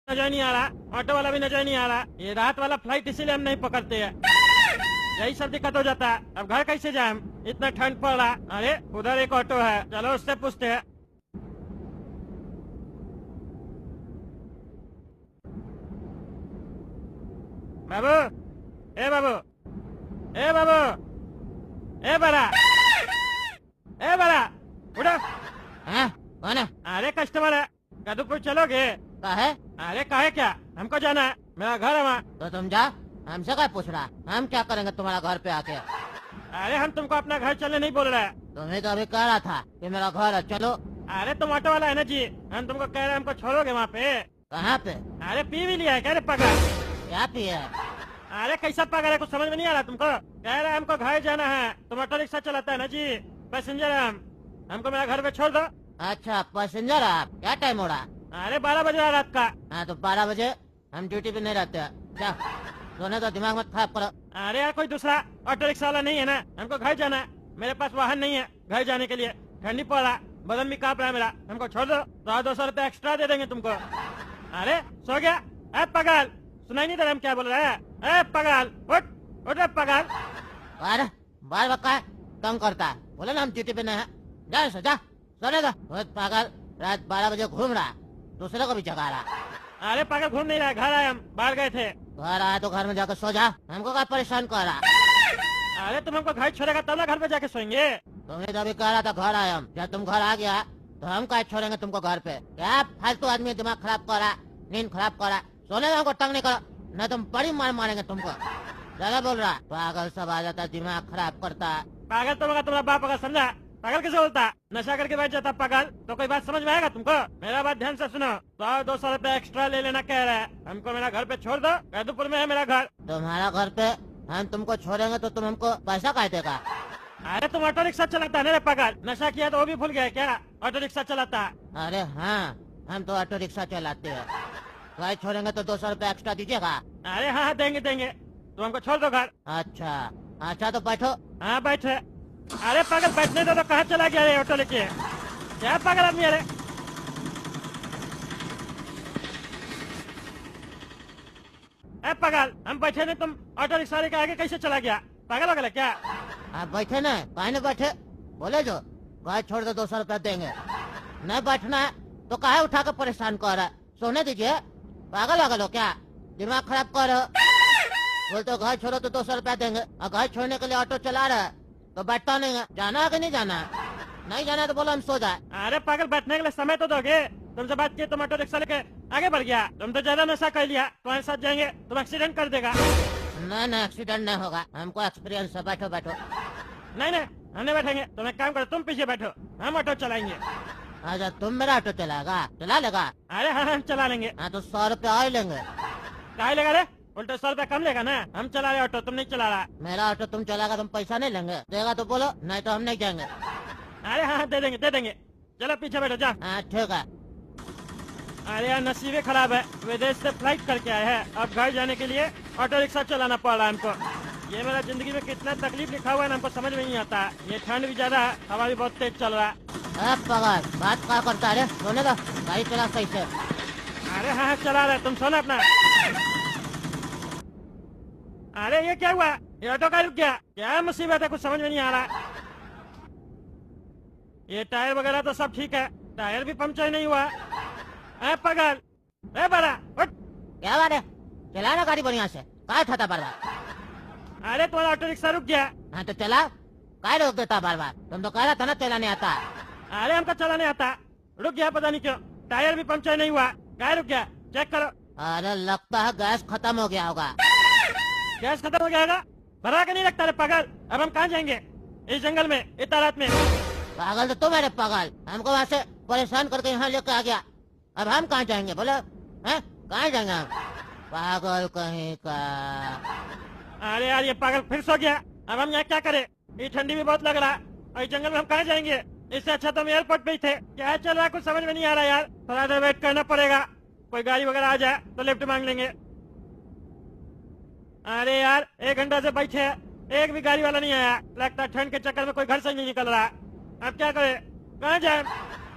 नजर नहीं आ रहा, ऑटो वाला भी नजर नहीं आ रहा। ये रात वाला फ्लाइट इसीलिए हम नहीं पकड़ते हैं। यही सब दिक्कत हो जाता है। अब घर कैसे जाए हम, इतना ठंड पड़ रहा। अरे उधर एक ऑटो है, चलो उससे पूछते हैं। बाबू, ए बाबू, ए बाबू, ए बड़ा, ए बड़ा, उठो। हाँ, कौन है? अरे कस्टमर है, कदूपुर चलोगे? का है? अरे काहे क्या, हमको जाना है, मेरा घर है वहाँ। तो तुम जा, हमसे क्या पूछ रहा? हम क्या करेंगे तुम्हारा घर पे आके? अरे हम तुमको अपना घर चलने नहीं बोल रहे हैं। तुम्हें तो अभी कह रहा था कि मेरा घर है, चलो। अरे तुम ऑटो वाला है ना जी, हम तुमको कह रहे हैं हमको छोड़ोगे वहाँ पे। कहाँ पे? अरे पी भी लिया है क्या रे पागल? क्या पिए? अरे कैसा पागल है, कुछ समझ में नहीं आ रहा तुमको? कह रहे हैं हमको घर जाना है, तुम ऑटो रिक्शा चलाता है ना जी, पैसेंजर है हम, हमको मेरा घर पे छोड़ दो। अच्छा पैसेंजर आप? क्या टाइम हो रहा? अरे 12 बज रहा है रात का। हाँ तो 12 बजे हम ड्यूटी पे नहीं रहते हैं। जा, सोने का दिमाग मत खराब करो। अरे यार कोई दूसरा ऑटो रिक्शा वाला नहीं है ना, हमको घर जाना है, मेरे पास वाहन नहीं है घर जाने के लिए, ठंडी पड़ रहा, बदन भी कांप रहा है मेरा, हमको छोड़ दो, 200 रुपए एक्स्ट्रा दे देंगे तुमको। अरे सो गया? ए पागल, सुनाई नहीं दे रहा हम क्या बोल रहे हैं? ए पागल उठ, उठ रे पागल। अरे बार बका तंग करता है, बोले ना हम ड्यूटी पे नहीं है। जा ऐसे जा, सोने का बहुत पागल, रात 12 बजे घूम रहा, दूसरे को भी जगा रहा। अरे पागल घूम नहीं रहा, घर आए हम, बाहर गए थे। घर आया तो घर में जाकर सो जा, हमको क्या परेशान कर रहा? अरे तुम हमको घर छोड़ेगा तब ना घर पे जाके सोएंगे। तुम्हें तो अभी कह रहा था घर आए हम, जब तुम घर आ गया तो हम क्या छोड़ेंगे तुमको घर पे? क्या फालतू आदमी दिमाग खराब कर रहा, नींद खराब कर रहा, सोने का हमको तंग नहीं करो, नहीं तुम बड़ी मार मारेंगे तुमको। ज्यादा बोल रहा, पागल सब आ जाता, दिमाग खराब करता। पागल तुम अगर तुम्हारा बाप अगर समझा, पागल कैसे बोलता? नशा करके बैठ जाता पागल, तो कोई बात समझ में आएगा तुमको? मेरा बात ध्यान से सुनो, 200 रुपए एक्स्ट्रा ले लेना कह रहा है, हमको मेरा घर पे छोड़ दो, कैदूपुर में है मेरा घर। तुम्हारा घर पे हम तुमको छोड़ेंगे तो तुम हमको पैसा काहे देगा? अरे तुम ऑटो रिक्शा चलाता है ना रे पागल, नशा किया तो वो भी भूल गया क्या? ऑटो रिक्शा चलाता है। अरे हाँ, हम तो ऑटो रिक्शा चलाते हैं। घर छोड़ेंगे तो 200 रुपए एक्स्ट्रा दीजिएगा? अरे हाँ देंगे देंगे, तुम हमको छोड़ दो घर। अच्छा अच्छा तो बैठो। हाँ बैठे। अरे पागल बैठने दो, तो कहाँ चला गया रे ऑटो लेके? क्या पागल आदमी है रे? ए पागल, हम बैठे नहीं, तुम ऑटो रिक्शा लेके आगे कैसे चला गया? पागल हो गया क्या? आप बैठे न, काहे न बैठे? बोले जो घर छोड़ दो 200 रुपया देंगे, नहीं बैठना है तो काहे उठा कर परेशान कर रहा है? सोने दीजिए, पागल वागल हो क्या? दिमाग खराब कर रहे हो? बोलते हो घर छोड़ो तो 200 रुपया देंगे, और घर छोड़ने के लिए ऑटो चला रहा है तो बैठता नहीं है। जाना है कि नहीं जाना है? नहीं जाना है तो बोलो हम सो जाए। अरे पागल बैठने के लिए समय तो दोगे, तुमसे बात की तुम ऑटो रिक्शा लेके आगे बढ़ गया, तुम तो ज्यादा नशा कर लिया, तुम्हारे साथ जाएंगे तुम एक्सीडेंट कर देगा। नहीं नहीं एक्सीडेंट नहीं होगा, हमको एक्सपीरियंस है, बैठो बैठो। नहीं नहीं हम नहीं बैठेंगे, तुम एक काम करो, तुम पीछे बैठो, हम ऑटो चलाएंगे। अच्छा तुम मेरा ऑटो चलाएगा? चला लेगा? अरे हाँ हम चला लेंगे। हाँ तो 100 रुपया और लेंगे। काहे लेगा रे? उल्टा 100 रुपया कम लेगा ना, हम चला रहे ऑटो, तुम नहीं चला रहा। मेरा ऑटो तुम चलाएगा, तुम पैसा नहीं लेंगे? देगा तो बोलो, नहीं तो हम नहीं जाएंगे। अरे हाँ हाँ, दे देंगे दे देंगे, चलो पीछे बैठो जा। हाँ ठीक है। अरे यार नसीबे खराब है, विदेश से फ्लाइट करके आए हैं, अब घर जाने के लिए ऑटो रिक्शा चलाना पड़ रहा है हमको। ये मेरा जिंदगी में कितना तकलीफ लिखा हुआ है ना, हमको समझ में नहीं आता। ये ठंड भी ज्यादा है, हवा भी बहुत तेज चल रहा है। पगार बात क्या करता है? सोने का गाड़ी चला सही से। अरे हाँ हाँ चला रहे, तुम सोना अपना। अरे ये क्या हुआ, ये ऑटो का रुक गया, क्या मुसीबत है, कुछ समझ में नहीं आ रहा। ये टायर वगैरह तो सब ठीक है, टायर भी पंक्चर नहीं हुआ। ए पागल, ए बड़ा उठ। क्या बात है? चलाना गाड़ी बढ़िया से, काय था बार बार? अरे तुम्हारा ऑटो रिक्शा रुक गया। हाँ तो चला, काय रोक देता बार बार? तुम तो कह रहा था ना चलाने आता। अरे हमको चलाने आता, रुक गया पता नहीं क्यों, टायर भी पंक्चर नहीं हुआ, क्या रुक गया, चेक करो। अरे लगता है गैस खत्म हो गया होगा। गैस खत्म हो गया, भरा के नहीं रखता रे पागल। अब हम कहाँ जाएंगे इस जंगल में इतना रात में? पागल तो तुम मेरे पागल, हमको वहाँ से परेशान करके यहाँ लेकर आ गया, अब हम कहाँ जाएंगे बोलो? हैं कहाँ जाएंगे हम? पागल कहीं का। अरे यार ये पागल फिर सो गया, अब हम यहाँ क्या करें? ये ठंडी भी बहुत लग रहा है, और इस जंगल में हम कहाँ जाएंगे? इससे अच्छा तो हम एयरपोर्ट पे ही थे। क्या चल रहा है कुछ समझ में नहीं आ रहा यार, थोड़ा देर वेट करना पड़ेगा, कोई गाड़ी वगैरह आ जाए तो लिफ्ट मांग लेंगे। अरे यार 1 घंटा से बैठे हैं, एक भी गाड़ी वाला नहीं आया, लगता है ठंड के चक्कर में कोई घर से नहीं निकल रहा। अब क्या करें, कहाँ जाए?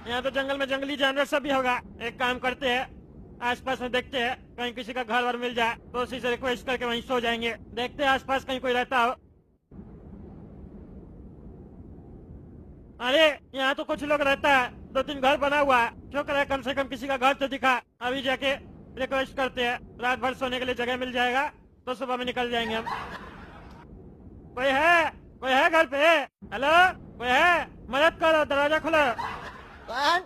यहाँ तो जंगल में जंगली जानवर सब भी होगा। एक काम करते हैं, आसपास में देखते हैं कहीं किसी का घर वर मिल जाए तो उसी से रिक्वेस्ट करके वहीं सो जाएंगे। देखते हैं आसपास कहीं कोई रहता हो। अरे यहाँ तो कुछ लोग रहता है, 2-3 घर बना हुआ है। शुक्र है कम से कम किसी का घर तो दिखा। अभी जाके रिक्वेस्ट करते हैं, रात भर सोने के लिए जगह मिल जाएगा तो सुबह में निकल जाएंगे हम। कोई है घर पे? हेलो, कोई है? मदद करो, दरवाजा खोलो।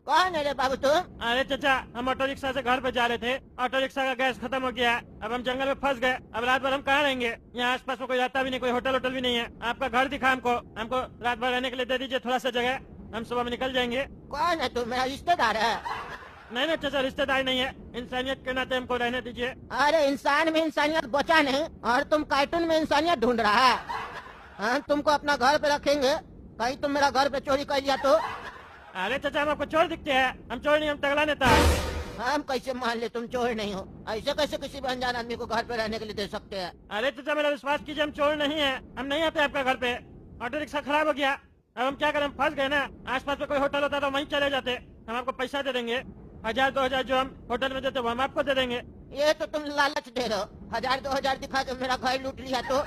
कौन है रे बाबू तुम? अरे चाचा, हम ऑटो रिक्शा से घर पे जा रहे थे। ऑटो रिक्शा का गैस खत्म हो गया। अब हम जंगल में फंस गए। अब रात भर हम कहाँ रहेंगे? यहाँ आसपास में कोई रहता भी नहीं, कोई होटल भी नहीं है। आपका घर दिखा हमको रात भर रहने के लिए दे दीजिए थोड़ा सा जगह, हम सुबह में निकल जाएंगे। कौन है तुम? मेरा रिश्तेदार है? नहीं चाचा, रिश्तेदार नहीं है, इंसानियत के नाते हमको रहने दीजिए। अरे इंसान में इंसानियत बचा नहीं और तुम कार्टून में इंसानियत ढूंढ रहा है। हम तुमको अपना घर पे रखेंगे, कहीं तुम मेरा घर पे चोरी कर लिया तो? अरे चाचा, हम आपको चोर दिखते हैं? हम चोर नहीं, हम तगड़ा नेता। हम कैसे मान ले तुम चोर नहीं हो? ऐसे कैसे किसी भी अनजान आदमी को घर पे रहने के लिए दे सकते हैं? अरे चाचा, मेरा विश्वास कीजिए, हम चोर नहीं है। हम नहीं आते आपका घर पे। ऑटो रिक्शा खराब हो गया, अब हम क्या करें? हम फंस गए ना। आसपास में कोई होटल होता तो वहीं चले जाते। हम आपको पैसा दे देंगे, 1000-2000 जो हम होटल में देते वो हम आपको दे देंगे। ये तो तुम लालच दे रहे हो। 1000-2000 दिखा के मेरा घर लूट लिया तो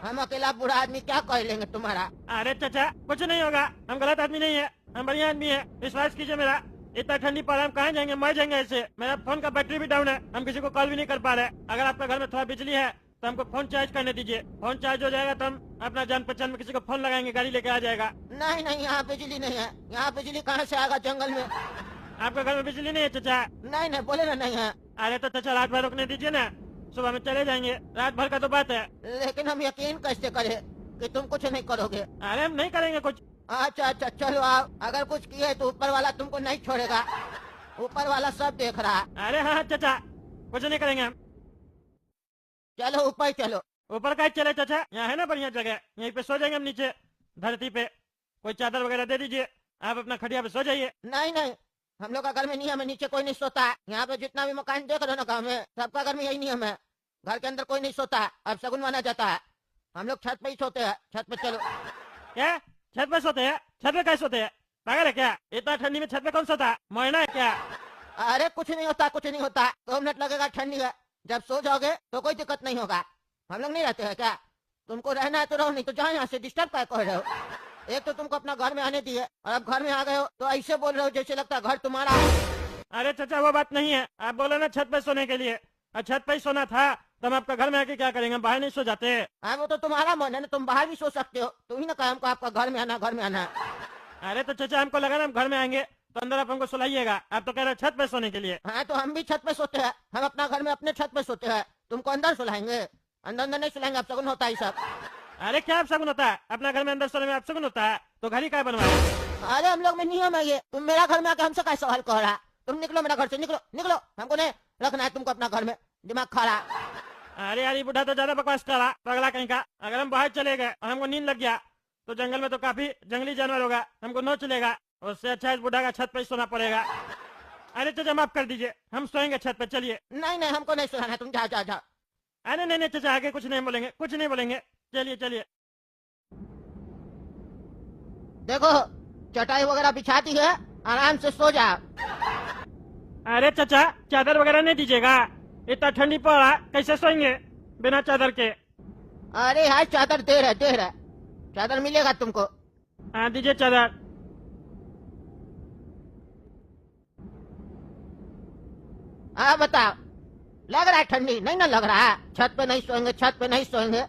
हम अकेला बुरा आदमी क्या कर लेंगे तुम्हारा? अरे चाचा, कुछ नहीं होगा, हम गलत आदमी नहीं है, हम बढ़िया आदमी है, विश्वास कीजिए मेरा। इतना ठंडी पड़ रहा है, हम कहाँ जाएंगे? मर जाएंगे ऐसे। मेरा फोन का बैटरी भी डाउन है, हम किसी को कॉल भी नहीं कर पा रहे। अगर आपका घर में थोड़ा बिजली है तो हमको फोन चार्ज करने दीजिए। फोन चार्ज हो जाएगा तो हम अपना जान पहचान में किसी को फोन लगाएंगे, गाड़ी लेके आ जाएगा। नहीं, यहाँ बिजली नहीं है। यहाँ बिजली कहाँ से आएगा जंगल में? आपके घर में बिजली नहीं है चाचा? नहीं, बोले ना नहीं है। अरे तो चाचा, रात भर रुकने दीजिए ना, सुबह में चले जाएंगे। रात भर का तो बात है। लेकिन हम यकीन कैसे करें कि तुम कुछ नहीं करोगे? अरे हम नहीं करेंगे कुछ। अच्छा, चलो आओ। अगर कुछ किए तो ऊपर वाला तुमको नहीं छोड़ेगा, ऊपर वाला सब देख रहा है। अरे हाँ चाचा, कुछ नहीं करेंगे हम। चलो ऊपर चलो। ऊपर का चले चाचा, यहाँ है ना बढ़िया जगह, यहीं पे सो जाएंगे हम नीचे धरती पे। कोई चादर वगैरह दे दीजिए, आप अपना खटिया पे सो जाइए। नहीं, हम लोग का घर में नियम है, नीचे कोई नहीं सोता है। यहाँ पे जितना भी मकान देख रहे हो ना गाँव में, सबका घर में यही नियम है। घर के अंदर कोई नहीं सोता है, अब शगुन माना जाता है। हम लोग छत पे ही सोते हैं। छत पे चलो। क्या छत पे सोते हैं? छत पे कैसे सोते हैं? पागल है क्या? इतना ठंडी में छत पे कौन सोता है? मरना है क्या? अरे कुछ नहीं होता, कुछ नहीं होता। 2 मिनट लगेगा, ठंडी है। जब सो जाओगे तो कोई दिक्कत नहीं होगा। हम लोग नहीं रहते हैं क्या? तुमको रहना है तो रहो, नहीं तो जाओ यहाँ से। डिस्टर्ब क्या कर रहे हो? एक तो तुमको अपना घर में आने दिए और अब घर में आ गए हो तो ऐसे बोल रहे हो जैसे लगता है घर तुम्हारा है। अरे चाचा, वो बात नहीं है। आप बोले ना छत पे सोने के लिए, और छत पे ही सोना था तो हम आपका घर में आके क्या करेंगे? बाहर नहीं सो जाते? हाँ, वो तो तुम्हारा मन है ना, तुम बाहर भी सो सकते हो। तुम ही ना कहा हमको आपका घर में आना, घर में आना। अरे तो चाचा, हमको लगा ना हम घर में आएंगे तो अंदर आप हमको सुलाइएगा। आप तो कह रहे हो छत पे सोने के लिए। हाँ, तो हम भी छत पे सोते हैं। हम अपना घर में अपने छत पे सोते हैं। तुमको अंदर सुलाएंगे? अंदर नहीं सुलाएंगे, अब शगुन होता है सब। अरे क्या आप शगुन होता है? अपना घर में अंदर सोने में आप शगुन होता है तो घर ही क्या बनवाए? अरे हम लोग में नियम है ये। तुम मेरा घर में आके हमसे क्या सवाल कर रहा? तुम निकलो मेरा घर से, निकलो निकलो। हमको नहीं रखना है तुमको अपना घर में, दिमाग खा। अरे यार, ये बुढ़ा तो ज्यादा बकवास कर रहा, पगला कहीं का। अगर हम बाहर चले गए और हमको नींद लग गया तो जंगल में तो काफी जंगली जानवर होगा, हमको नोच लेगा। उससे अच्छा इस बुढ़ा का छत पे ही सोना पड़ेगा। अरे चाचा, माफ कर दीजिए, हम सोएंगे छत पे, चलिए। नहीं, हमको नहीं सुनाना, तुम जाओ जाओ जाओ। अरे नहीं चाचा, आगे कुछ नहीं बोलेंगे, कुछ नहीं बोलेंगे, चलिए चलिए। देखो चटाई वगैरह बिछा दी है, आराम से सो जाओ। अरे चाचा, चादर वगैरह नहीं दीजिएगा? इतना ठंडी पड़ रहा, कैसे सोएंगे बिना चादर के? अरे यार, चादर दे रहा, चादर मिलेगा तुमको। हाँ दीजिए चादर। हाँ बताओ, लग रहा है ठंडी? नहीं ना लग रहा है? छत पे नहीं सोएंगे, छत पे नहीं सोएंगे,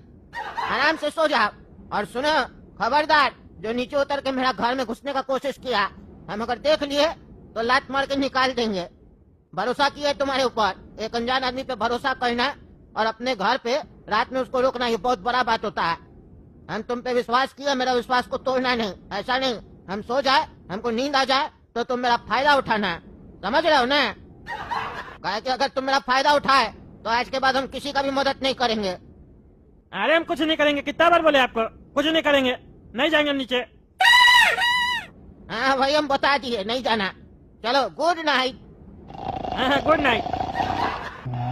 आराम से सो जाओ। और सुनो, खबरदार, जो नीचे उतर के मेरा घर में घुसने का कोशिश किया, हम अगर देख लिए तो लात मार के निकाल देंगे। भरोसा किया तुम्हारे ऊपर। एक अनजान आदमी पे भरोसा करना और अपने घर पे रात में उसको रोकना, ये बहुत बड़ा बात होता है। हम तुम पे विश्वास किया, मेरा विश्वास को तोड़ना नहीं। ऐसा नहीं, हम सो जाए, हमको नींद आ जाए तो तुम मेरा फायदा उठाना, समझ रहे हो ना? कहे कि अगर तुम मेरा फायदा उठाए तो आज के बाद हम किसी का भी मदद नहीं करेंगे। अरे हम कुछ नहीं करेंगे, कितना बार बोले आपको, कुछ नहीं करेंगे, नहीं जाएंगे हम नीचे। हाँ भाई, हम बता दिए नहीं जाना। चलो, गुड नाइट। हाँ गुड नाइट।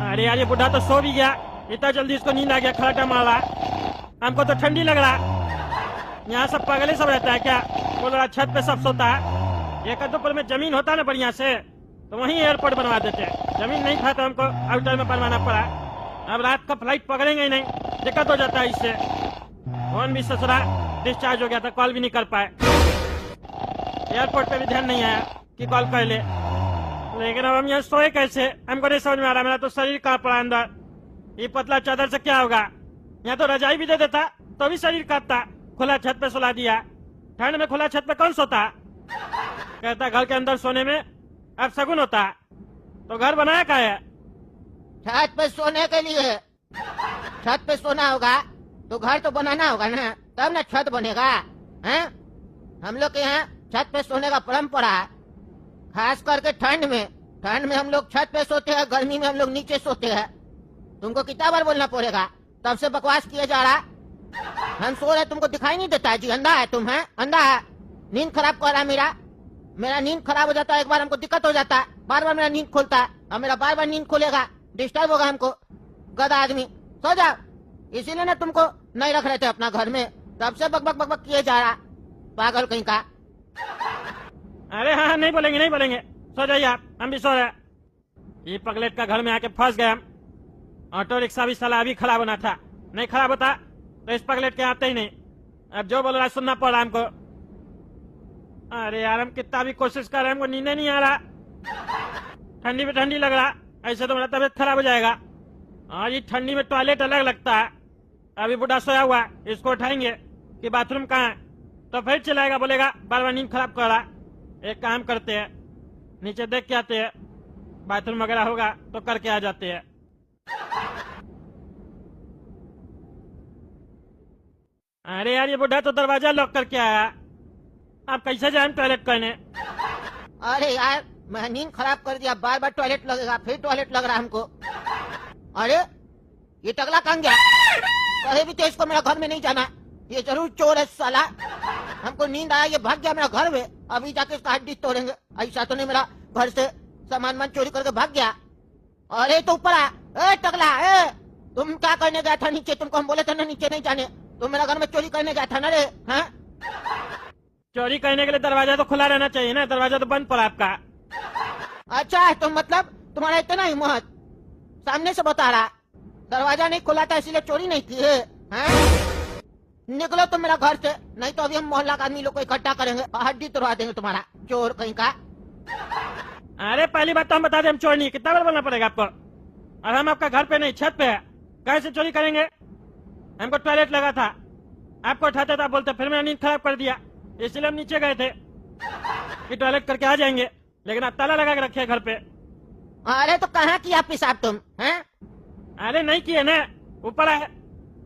अरे यार, ये बुढ़ा तो सो भी गया, इतना जल्दी इसको नींद आ गया, खराटा मार रहा। हमको तो ठंडी लग रहा। यहाँ सब पागल सब रहता है क्या? बोल रहा छत पे सब सोता है। एक अदोपुर में जमीन होता ना बढ़िया से तो वहीं एयरपोर्ट बनवा देते हैं। जमीन नहीं था तो हमको आउटर में बनवाना पड़ा। अब रात का फ्लाइट पकड़ेंगे ही नहीं, दिक्कत हो जाता है इससे। फोन भी ससुरा डिस्चार्ज हो गया था, कॉल भी नहीं कर पाए। एयरपोर्ट पे भी ध्यान नहीं आया कि कॉल कर ले। लेकिन अब हम यहाँ सोए कैसे, हमको नहीं समझ में आ रहा। मेरा तो शरीर कहाँ पड़ा अंदर, ये पतला चादर से क्या होगा। यहाँ तो रजाई भी दे देता तो भी शरीर कांपता। खुला छत पे सुला दिया, ठंड में खुला छत पे कौन सोता। कहता घर के अंदर सोने में अब शगुन होता। तो घर बनाया क्या है? छत पे सोने के लिए। छत पे सोना होगा तो घर तो बनाना होगा ना, तब ना छत बनेगा। हैं? हम लोग के यहाँ छत पे सोने का परंपरा है, खास करके ठंड में। ठंड में हम लोग छत पे सोते हैं, गर्मी में हम लोग नीचे सोते हैं। तुमको कितना बार बोलना पड़ेगा, तब से बकवास किया जा रहा। हम सो रहे तुमको दिखाई नहीं देता है जी? अंधा है तुम? है अंधा है? नींद खराब कर रहा है मेरा नींद खराब हो जाता है। एक बार हमको दिक्कत हो जाता है, बार बार मेरा नींद खुलता है। अब मेरा बार बार नींद खुलेगा, डिस्टर्ब होगा हमको। गधा आदमी, सो जाओ। इसीलिए ना तुमको नहीं रख रहे थे अपना घर में, तब से बक बक बक बक किए जा रहा, पागल कहीं का। अरे हाँ नहीं बोलेंगे नहीं बोलेंगे, सो जाइए आप, हम भी सो रहे। ये पगलेट का घर में आके फंस गए हम। ऑटो रिक्शा भी साला अभी खराब होना था, नहीं खराब होता तो इस पगलेट के आते ही नहीं। अब जो बोल रहा है सुनना पड़ रहा हमको। अरे यार हम कितना भी कोशिश कर रहे हैं, हमको नींद नहीं आ रहा। ठंडी में ठंडी लग रहा, ऐसे तो मेरा तबीयत खराब हो जाएगा। और ये ठंडी में टॉयलेट अलग लगता है। अभी बुढ़ा सोया हुआ है, इसको उठाएंगे कि बाथरूम कहाँ है तो फिर चलाएगा, बोलेगा बार बार नींद खराब कर रहा। एक काम करते हैं, नीचे देख के आते हैं, बाथरूम वगैरह होगा तो करके आ जाते हैं। अरे यार ये बुढ़ा तो दरवाजा लॉक करके आया, आप कैसे जाए टॉयलेट करने? अरे यार मैं नींद खराब कर दिया, बार बार टॉयलेट लगेगा, फिर टॉयलेट लग रहा हमको। अरे ये टकला कहाँ गया? कहे भी तो इसको मेरा घर में नहीं जाना, ये जरूर चोर है साला। हमको नींद आया, ये भाग गया मेरा घर में, अभी जाके इसका हड्डी तोड़ेंगे। ऐसा तो नहीं मेरा घर से सामान चोरी करके भाग गया। अरे तो ऊपर आ, ए टकला, ए तुम क्या करने गया था नीचे? तुमको हम बोले थे ना नीचे नहीं जाने, तुम मेरा घर में चोरी करने गया था ना रे? हाँ चोरी करने के लिए दरवाजा तो खुला रहना चाहिए ना, दरवाजा तो बंद पड़ा आपका। अच्छा है तो मतलब तुम्हारा इतना हिम्मत, सामने से बता रहा दरवाजा नहीं खुला था इसीलिए चोरी नहीं की है? निकलो तुम मेरा घर से, नहीं तो अभी हम मोहल्ला का आदमी लोग को इकट्ठा करेंगे, हड्डी तोड़वा देंगे तुम्हारा, चोर कहीं का। अरे पहली बात तो हम बता दें, हम चोर नहीं, कितना बार बोलना पड़ेगा आपको? और हम आपका घर पे नहीं छत पे है, कैसे चोरी करेंगे? हमको टॉयलेट लगा था, आपको उठाते तो आप बोलते फिर मेरा नींद खराब कर दिया, इसलिए हम नीचे गए थे कि टॉयलेट करके आ जाएंगे, लेकिन आप ताला लगा के रखे घर पे। अरे तो कहाँ किया पेशाब तुम? हैं? अरे नहीं किए ना, ऊपर है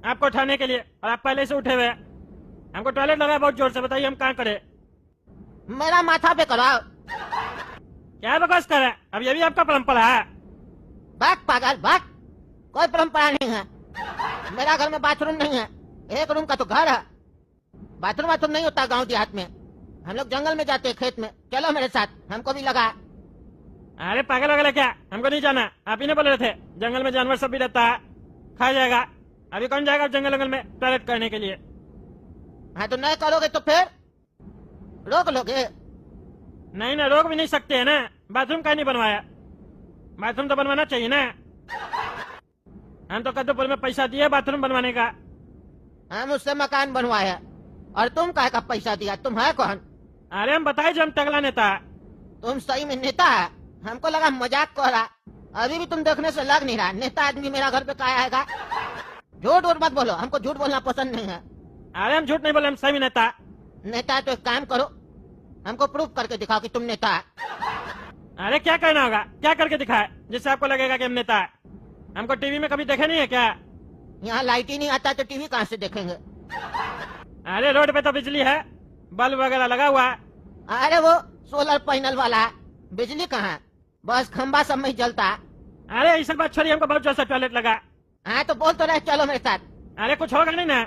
आपको उठाने के लिए और आप पहले से उठे हुए हैं। हमको टॉयलेट लगा बहुत जोर से, बताइए हम कहाँ करे? मेरा माथा पे कराओ। क्या बकवास कर रहे हैं? अब ये भी आपका परंपरा है? भाग पागल भाग, कोई परंपरा नहीं है। मेरा घर में बाथरूम नहीं है, एक रूम का तो घर है। बाथरूम नहीं होता गांव देहात में, हम लोग जंगल में जाते हैं, खेत में। चलो मेरे साथ, हमको भी लगा। अरे पागल वगैरह क्या, हमको नहीं जाना। आप ही ने बोले थे जंगल में जानवर सब भी रहता है, खा जाएगा। अभी कौन जाएगा जंगल में टॉयलेट करने के लिए? हाँ तो नहीं करोगे तो फिर रोक लोगे? नहीं ना, रोक भी नहीं सकते है ना। बाथरूम का नहीं बनवाया, बाथरूम तो बनवाना चाहिए ना। हम तो कद्दूपुर में पैसा दिए बाथरूम बनवाने का। हम उससे मकान बनवाया और तुम काहे का पैसा दिया? तुम है कौन? अरे हम बताए जो हम टकला नेता है। तुम सही में नेता है? हमको लगा मजाक कर रहा, अभी भी तुम देखने से लग नहीं रहा। नेता आदमी मेरा घर पे कहाँ आएगा? झूठ वूठ मत बोलो, हमको झूठ बोलना पसंद नहीं है। अरे हम झूठ नहीं बोले, हम सही में नेता। नेता है तो एक काम करो, हमको प्रूफ करके दिखाओ कि तुम नेता है। अरे क्या करना होगा, क्या करके दिखाए जिससे आपको लगेगा कि हम नेता है? हमको टीवी में कभी देखे नहीं है क्या? यहाँ लाइट ही नहीं आता तो टीवी कहाँ से देखेंगे? अरे रोड पे तो बिजली है, बल्ब वगैरह लगा हुआ है। अरे वो सोलर पैनल वाला है, बिजली कहाँ है? बस खंबा सब में ही जलता है। अरे ऐसा बात छोड़िए, हमको बहुत जोर से टॉयलेट लगा। हाँ तो बोल तो रहे, चलो मेरे साथ। अरे कुछ होगा नहीं ना।